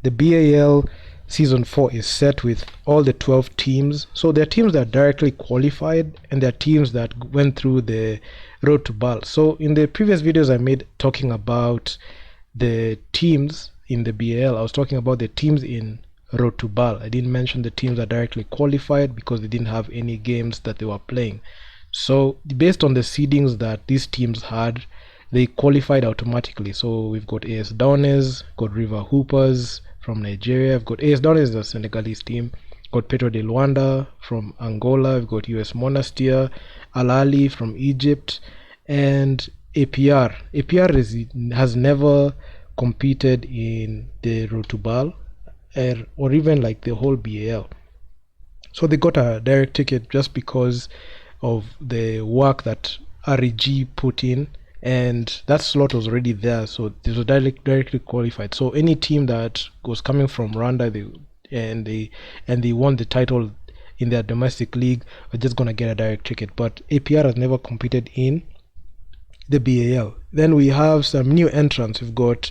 the BAL Season 4 is set with all the 12 teams. So there are teams that are directly qualified and there are teams that went through the road to BAL. So in the previous videos I made talking about the teams in the BAL, I was talking about the teams in road to BAL. I didn't mention the teams that directly qualified because they didn't have any games that they were playing. So based on the seedings that these teams had, they qualified automatically. So we've got AS Downes, got River Hoopers from Nigeria, we've got AS Downes, a Senegalese team, got Petro de Luanda from Angola, we've got US Monastir, Al Ahly from Egypt, and APR. Has never competed in the Road to BAL or even like the whole BAL. So they got a direct ticket just because of the work that REG put in, and that slot was already there, so they were directly qualified. So any team that was coming from Rwanda, they won the title in their domestic league, are just gonna get a direct ticket. But APR has never competed in the BAL. Then we have some new entrants. We've got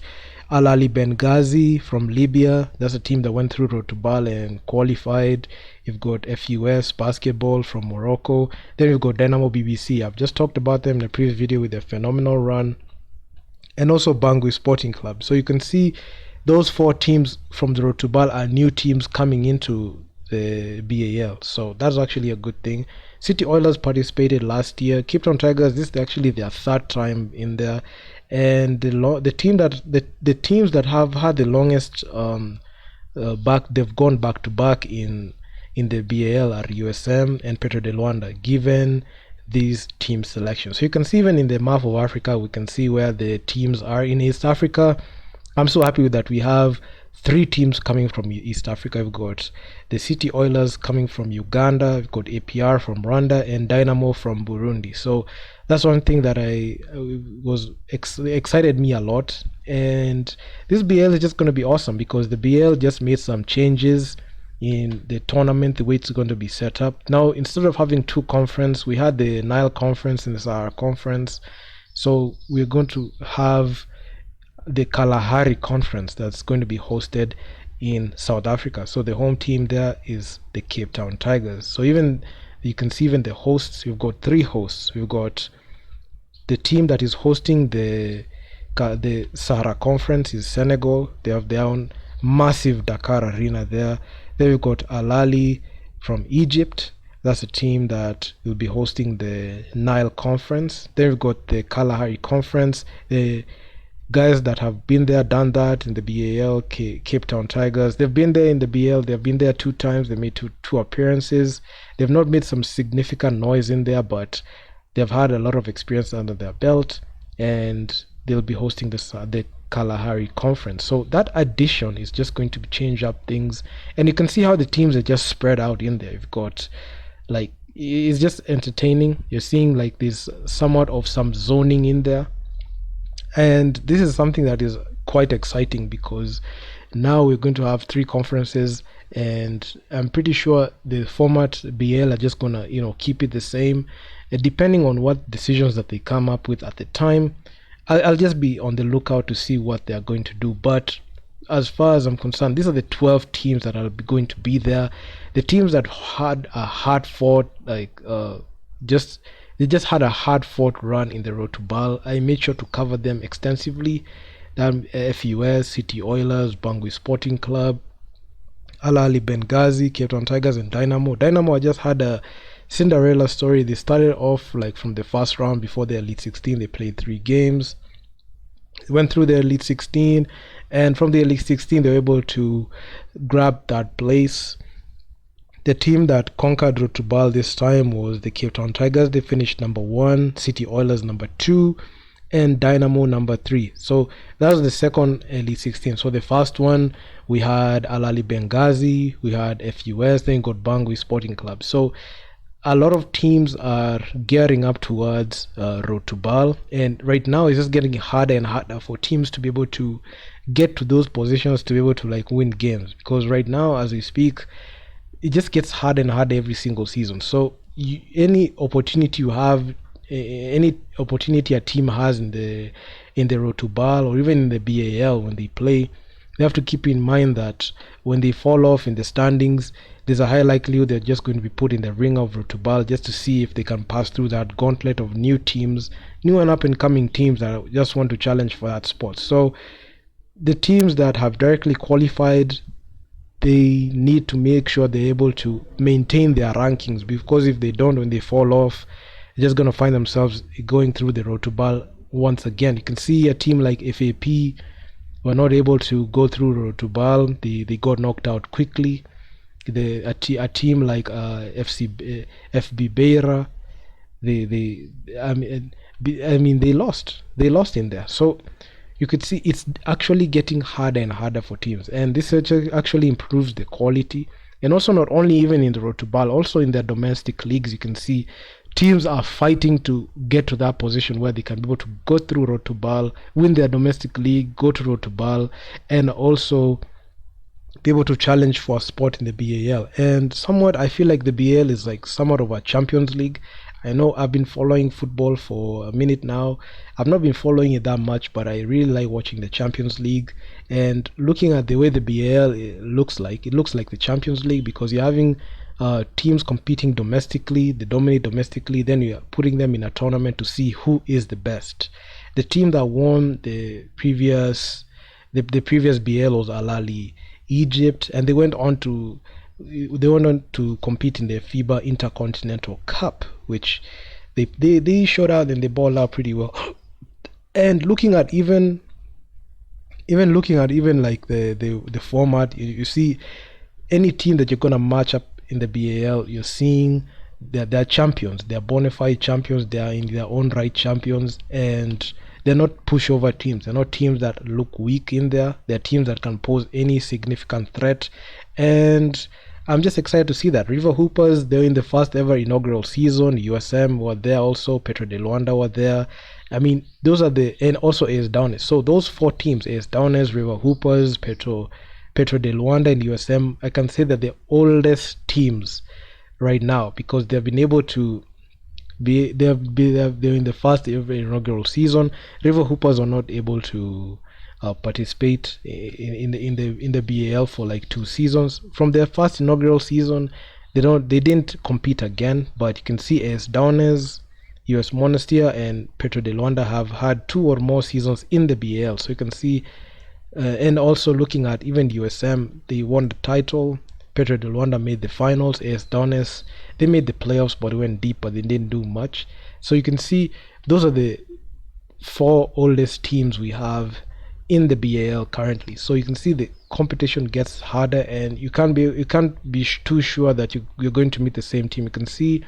Al Ahly Benghazi from Libya. That's a team that went through Road to BAL and qualified. You've got FUS Basketball from Morocco. Then we've got Dynamo BBC. I've just talked about them in the previous video with a phenomenal run. And also Bangui Sporting Club. So you can see those 4 teams from the Road to BAL are new teams coming into the BAL. So that's actually a good thing. City Oilers participated last year. Cape Town Tigers, this is actually their 3rd time in there. And the teams that have had the longest they've gone back to back in the BAL are USM and Petro de Luanda, given these team selections. So you can see even in the map of Africa, we can see where the teams are. In East Africa, I'm so happy with that. We have 3 teams coming from East Africa. We've got the City Oilers coming from Uganda, we've got APR from Rwanda, and Dynamo from Burundi. So that's one thing that excited me a lot. And this BL is just going to be awesome because the BL just made some changes in the tournament, the way it's going to be set up. Now, instead of having 2 conferences, we had the Nile Conference and the Sahara Conference. So we're going to have the Kalahari Conference that's going to be hosted in South Africa. So the home team there is the Cape Town Tigers. So even you can see even the hosts, we've got 3 hosts. We've got the team that is hosting the Sahara Conference is Senegal. They have their own massive Dakar arena there. Then we've got Al Ahly from Egypt. That's a team that will be hosting the Nile Conference. Then we've got the Kalahari Conference. The guys that have been there, done that in the BAL, Cape Town Tigers. They've been there in the BL. They've been there 2 times. They made two appearances. They've not made some significant noise in there, but they've had a lot of experience under their belt, and they'll be hosting the Kalahari Conference. So that addition is just going to change up things, and you can see how the teams are just spread out in there. You've got it's just entertaining. You're seeing like this somewhat of some zoning in there. And this is something that is quite exciting because now we're going to have 3 conferences, and I'm pretty sure the format BL are just gonna keep it the same, depending on what decisions that they come up with at the time. I'll just be on the lookout to see what they're going to do. But as far as I'm concerned, these are the 12 teams that are going to be there. The teams that had a hard fought they just had a hard-fought run in the Road to BAL. I made sure to cover them extensively. FUS, City Oilers, Bangui Sporting Club, Al Ahly Benghazi, Cape Town Tigers, and Dynamo. Dynamo just had a Cinderella story. They started off like from the first round before the Elite 16. They played 3 games. They went through the Elite 16, and from the Elite 16, they were able to grab that place. The team that conquered Road to BAL this time was the Cape Town Tigers. They finished number 1, City Oilers number 2, and Dynamo number 3. So that was the second Elite 16. So the first one, we had Al Ahly Benghazi, we had FUS, then got Bangui Sporting Club. So a lot of teams are gearing up towards Road to BAL, and right now it's just getting harder and harder for teams to be able to get to those positions to be able to win games, because right now as we speak, it just gets harder and harder every single season. So any opportunity you have, any opportunity a team has in the Road to BAL or even in the BAL when they play, they have to keep in mind that when they fall off in the standings, there's a high likelihood they're just going to be put in the ring of Rotubal just to see if they can pass through that gauntlet of new teams, new and up and coming teams that just want to challenge for that spot. So the teams that have directly qualified, they need to make sure they're able to maintain their rankings, because if they don't, when they fall off, they're just going to find themselves going through the Rotubal once again. You can see a team like FAP were not able to go through Rotubal. They got knocked out quickly. A team like FB Beira, they I mean they lost in there. So you could see it's actually getting harder and harder for teams, and this actually improves the quality. And also, not only even in the Rotubal, also in their domestic leagues, you can see teams are fighting to get to that position where they can be able to go through Rotubal, win their domestic league, go to Rotubal, and also be able to challenge for a spot in the BAL. And somewhat, I feel like the BAL is like somewhat of a Champions League. I know I've been following football for a minute now. I've not been following it that much, but I really like watching the Champions League. And looking at the way the BAL it looks like the Champions League, because you're having teams competing domestically, they dominate domestically, then you're putting them in a tournament to see who is the best. The team that won the previous BAL was Al Ahly Egypt, and they went on to compete in the FIBA Intercontinental Cup, which they showed out and they balled out pretty well. And looking at even like the format, you see any team that you're gonna match up in the BAL, you're seeing that they're champions, they're bona fide champions, they are in their own right champions, and they're not pushover teams. They're not teams that look weak in there. They're teams that can pose any significant threat. And I'm just excited to see that. River Hoopers, they're in the first ever inaugural season. USM were there also. Petro de Luanda were there. I mean, and also AS Downes. So those four teams, AS Downes, River Hoopers, Petro de Luanda, and USM, I can say that the oldest teams right now, because they've been able to they're in the first ever inaugural season. River Hoopers are not able to participate in the BAL for like 2 seasons. From their first inaugural season, they didn't compete again. But you can see AS Downes, US Monastir, and Petro de Luanda have had 2 or more seasons in the BAL. So you can see, and also looking at even USM, they won the title. Petro de Luanda made the finals. AS Downes, they made the playoffs, but they went deep, but they didn't do much. So you can see those are the 4 oldest teams we have in the BAL currently. So you can see the competition gets harder, and you can't be too sure that you're going to meet the same team. You can see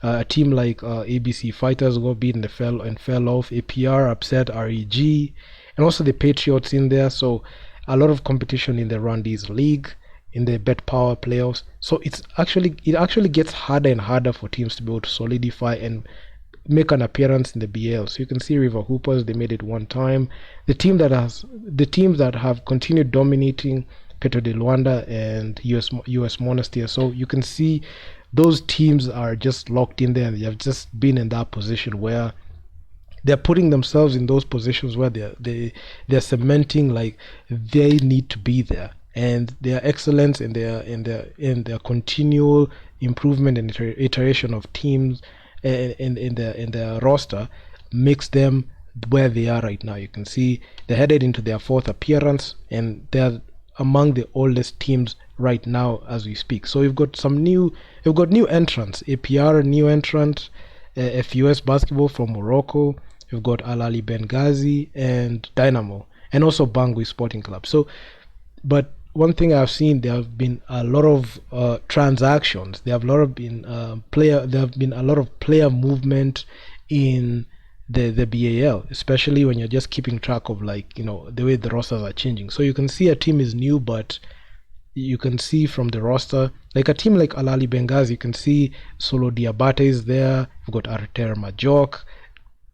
a team like ABC Fighters got beaten and fell off. APR upset REG, and also the Patriots in there. So a lot of competition in the Rwandese League, in the Bet Power playoffs. So it actually gets harder and harder for teams to be able to solidify and make an appearance in the BL. So you can see River Hoopers, they made it one time. The teams that have continued dominating, Petro de Luanda and US Monastir. So you can see those teams are just locked in there, and they have just been in that position where they're putting themselves in those positions where they're cementing like they need to be there, and their excellence and their continual improvement and iteration of teams in their roster makes them where they are right now. You can see they're headed into their 4th appearance, and they're among the oldest teams right now as we speak. So we've got new entrants. APR, a new entrant, FUS Basketball from Morocco. We've got Al Ahly Benghazi and Dynamo, and also Bangui Sporting Club. So, but one thing I've seen, there have been a lot of transactions. There have been a lot of player movement in the BAL, especially when you're just keeping track of the way the rosters are changing. So you can see a team is new, but you can see from the roster, like a team like Al Ahly Benghazi, you can see Solo Diabate is there. We've got Arter Majok.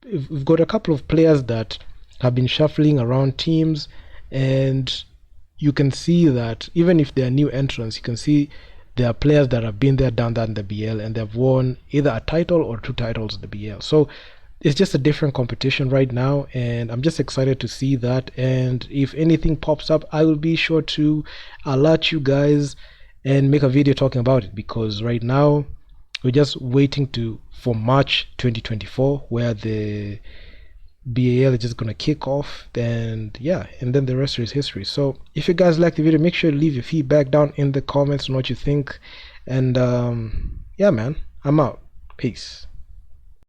We've got a couple of players that have been shuffling around teams, and you can see that even if they are new entrants, you can see there are players that have been there, done that in the BL, and they've won either a title or 2 titles in the BL. So it's just a different competition right now, and I'm just excited to see that. And if anything pops up, I will be sure to alert you guys and make a video talking about it, because right now we're just waiting to for March 2024, where the BAL is just gonna kick off, and yeah, and then the rest is history. So if you guys like the video, make sure to leave your feedback down in the comments on what you think. And yeah, man, I'm out. Peace.